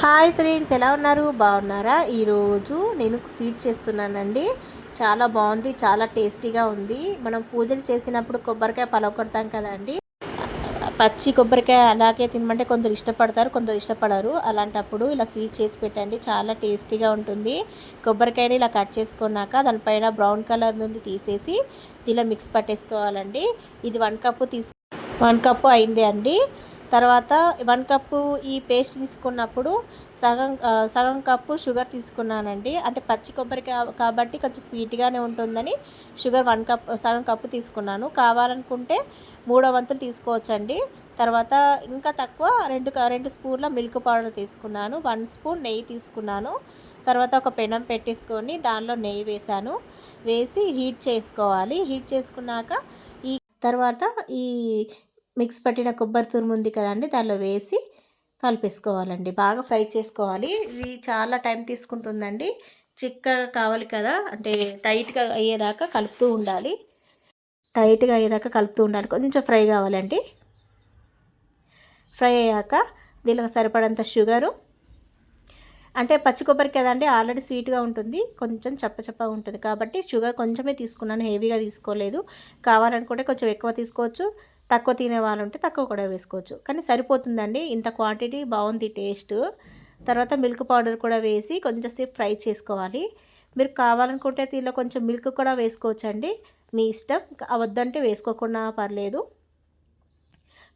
Hi friends, ఎలా ఉన్నారు? బాగున్నారా? ఈరోజు నేను స్వీట్ చేస్తున్నానండి. చాలా బాగుంది, చాలా టేస్టీగా ఉంది. మనం పూజలు చేసినప్పుడు కొబ్బరికాయ పలగొడతాం కదండి. పచ్చి కొబ్బరికాయ అలాగే తినమంటే కొందరు ఇష్టపడతారు, కొందరు ఇష్టపడరు. అలాంటప్పుడు ఇలా స్వీట్ చేసి పెట్టండి, చాలా టేస్టీగా ఉంటుంది. కొబ్బరికాయని ఇలా కట్ చేసుకున్నాక దానిపైన బ్రౌన్ కలర్ నుండి తీసేసి ఇలా మిక్స్ పట్టేసుకోవాలండి. ఇది 1 కప్పు 1 కప్పు అయింది అండి. తర్వాత 1 కప్పు ఈ పేస్ట్ తీసుకున్నప్పుడు సగం కప్పు షుగర్ తీసుకున్నానండి. అంటే పచ్చి కొబ్బరికాయ కాబట్టి కొంచెం స్వీట్గానే ఉంటుందని షుగర్ సగం కప్పు తీసుకున్నాను. కావాలనుకుంటే 3 వంతులు తీసుకోవచ్చండి. తర్వాత ఇంకా తక్కువ 2 స్పూన్ల మిల్క్ పౌడర్ తీసుకున్నాను. 1 స్పూన్ నెయ్యి తీసుకున్నాను. తర్వాత ఒక పెనం పెట్టేసుకొని దానిలో నెయ్యి వేసి హీట్ చేసుకోవాలి. హీట్ చేసుకున్నాక తర్వాత ఈ మిక్స్ పట్టిన కొబ్బరి తురుము ఉంది కదండి, దానిలో వేసి కలిపేసుకోవాలండి. బాగా ఫ్రై చేసుకోవాలి. ఇది చాలా టైం తీసుకుంటుందండి. చిక్కగా కావాలి కదా, అంటే టైట్గా అయ్యేదాకా కలుపుతూ ఉండాలి. కొంచెం ఫ్రై కావాలండి. ఫ్రై అయ్యాక దీనికి సరిపడంత షుగరు, అంటే పచ్చి కొబ్బరి కదండి, ఆల్రెడీ స్వీట్గా ఉంటుంది, కొంచెం చప్పచప్పగా ఉంటుంది కాబట్టి షుగర్ కొంచెమే తీసుకున్నాను, హెవీగా తీసుకోలేదు. కావాలనుకుంటే కొంచెం ఎక్కువ తీసుకోవచ్చు, తక్కువ తినే వాళ్ళు ఉంటే తక్కువ కూడా వేసుకోవచ్చు, కానీ సరిపోతుందండి. ఇంత క్వాంటిటీ బాగుంది టేస్ట్. తర్వాత మిల్క్ పౌడర్ కూడా వేసి కొంచెంసేపు ఫ్రై చేసుకోవాలి. మీరు కావాలనుకుంటే దీనిలో కొంచెం మిల్క్ కూడా వేసుకోవచ్చండి, మీ ఇష్టం. వద్దంటే వేసుకోకుండా పర్లేదు.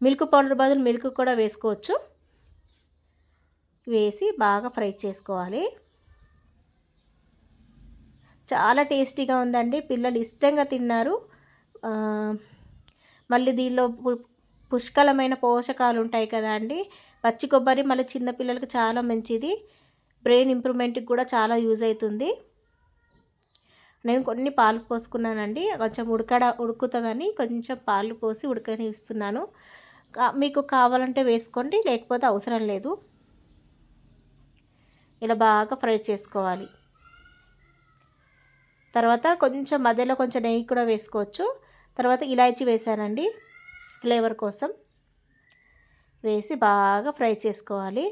మిల్క్ పౌడర్ బదులు మిల్క్ కూడా వేసుకోవచ్చు. వేసి బాగా ఫ్రై చేసుకోవాలి. చాలా టేస్టీగా ఉందండి, పిల్లలు ఇష్టంగా తిన్నారు. మళ్ళీ దీనిలో పుష్కలమైన పోషకాలు ఉంటాయి కదా అండి. పచ్చి కొబ్బరి మళ్ళీ చిన్నపిల్లలకి చాలా మంచిది, బ్రెయిన్ ఇంప్రూవ్మెంట్కి కూడా చాలా యూజ్ అవుతుంది. నేను కొన్ని పాలు పోసుకున్నానండి, కొంచెం ఉడుకుతుందని కొంచెం పాలు పోసి ఉడకనిస్తున్నాను. మీకు కావాలంటే వేసుకోండి, లేకపోతే అవసరం లేదు. ఇలా బాగా ఫ్రై చేసుకోవాలి. తర్వాత కొంచెం మధ్యలో కొంచెం నెయ్యి కూడా వేసుకోవచ్చు. తర్వాత ఇలాచీ వేసానండి ఫ్లేవర్ కోసం. వేసి బాగా ఫ్రై చేసుకోవాలి.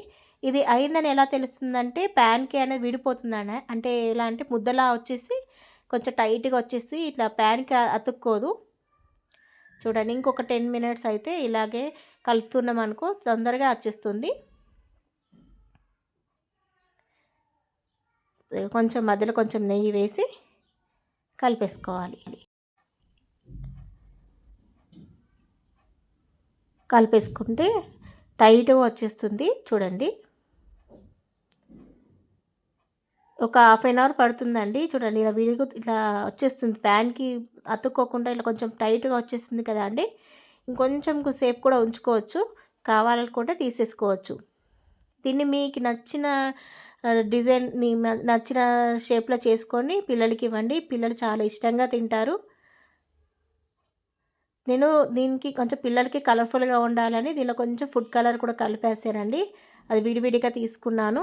ఇది అయిందని ఎలా తెలుస్తుందంటే ప్యాన్కి అనేది విడిపోతుందని, అంటే ఎలా అంటే ముద్దలా వచ్చేసి కొంచెం టైట్గా వచ్చేసి ఇట్లా ప్యాన్కి అతుక్కోదు. చూడండి, ఇంకొక 10 మినిట్స్ అయితే ఇలాగే కలుపుతున్నాం అనుకో తొందరగా వచ్చేస్తుంది. కొంచెం మధ్యలో కొంచెం నెయ్యి వేసి కలిపేసుకుంటే టైట్గా వచ్చేస్తుంది. చూడండి, ఒక హాఫ్ అన్ అవర్ పడుతుందండి. చూడండి, ఇలా ఇట్లా వచ్చేస్తుంది, ప్యాన్కి అతుక్కోకుండా ఇలా కొంచెం టైట్గా వచ్చేస్తుంది కదా అండి. ఇంకొంచెం సేపు కూడా ఉంచుకోవచ్చు, కావాలనుకుంటే తీసేసుకోవచ్చు. దీన్ని మీకు నచ్చిన డిజైన్ని నచ్చిన షేప్లో చేసుకొని పిల్లలకి ఇవ్వండి, పిల్లలు చాలా ఇష్టంగా తింటారు. నేను దీనికి కొంచెం పిల్లలకి కలర్ఫుల్గా ఉండాలని దీనిలో కొంచెం ఫుడ్ కలర్ కూడా కలిపేసానండి. అది విడివిడిగా తీసుకున్నాను.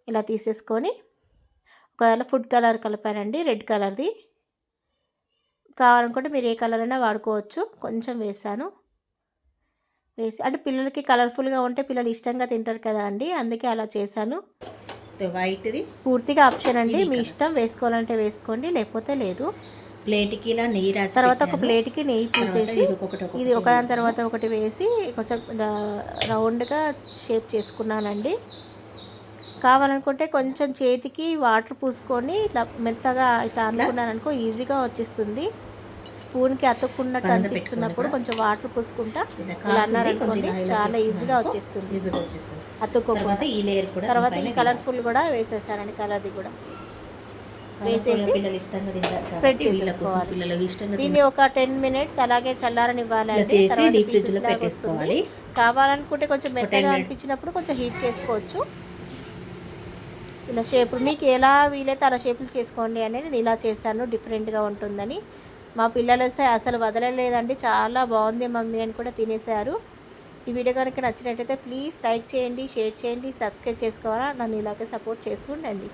ఇలా తీసేసుకొని ఒకవేళ ఫుడ్ కలర్ కలిపానండి, రెడ్ కలర్ది. కావాలనుకుంటే మీరు ఏ కలర్ అయినా వాడుకోవచ్చు. కొంచెం వేసాను. అంటే పిల్లలకి కలర్ఫుల్గా ఉంటే పిల్లలు ఇష్టంగా తింటారు కదా అండి, అందుకే అలా చేశాను. వైట్ది పూర్తిగా ఆప్షన్ అండి, మీ ఇష్టం. వేసుకోవాలంటే వేసుకోండి, లేకపోతే లేదు. ప్లేట్కి ఇలా నెయ్యి రాసి తర్వాత ఒక ప్లేట్కి నెయ్యి పూసేసి ఇది ఒకదాని తర్వాత ఒకటి వేసి కొంచెం రౌండ్గా షేప్ చేసుకున్నానండి. కావాలనుకుంటే కొంచెం చేతికి వాటర్ పూసుకొని ఇట్లా మెత్తగా ఇట్లా అనుకున్నారనుకో ఈజీగా వచ్చేస్తుంది. స్పూన్కి అతుక్కున్నట్టు అనిపిస్తున్నప్పుడు కొంచెం వాటర్ పూసుకుంటా ఇలా అన్నారనుకోండి చాలా ఈజీగా వచ్చేస్తుంది, అతుక్కోకుండా. తర్వాత ఈ కలర్ఫుల్ కూడా వేసేసానండి, కలర్ది కూడా వేసేసి స్ప్రెడ్ చేసేసుకోవాలి. దీన్ని ఒక 10 మినిట్స్ అలాగే చల్లారనివ్వాలండి. వస్తుంది. కావాలనుకుంటే కొంచెం మెత్తగా అనిపించినప్పుడు కొంచెం హీట్ చేసుకోవచ్చు. ఇలా షేపులు మీకు ఎలా వీలైతే అలా షేపులు చేసుకోండి అని నేను ఇలా చేశాను, డిఫరెంట్గా ఉంటుందని. మా పిల్లలు వస్తే అసలు వదలలేదండి, చాలా బాగుంది మమ్మీ అని కూడా తినేశారు. ఈ వీడియో కనుక నచ్చినట్టయితే ప్లీజ్ లైక్ చేయండి, షేర్ చేయండి, సబ్స్క్రైబ్ చేసుకోవాలా, నన్ను ఇలాగే సపోర్ట్ చేస్తూ ఉండండి.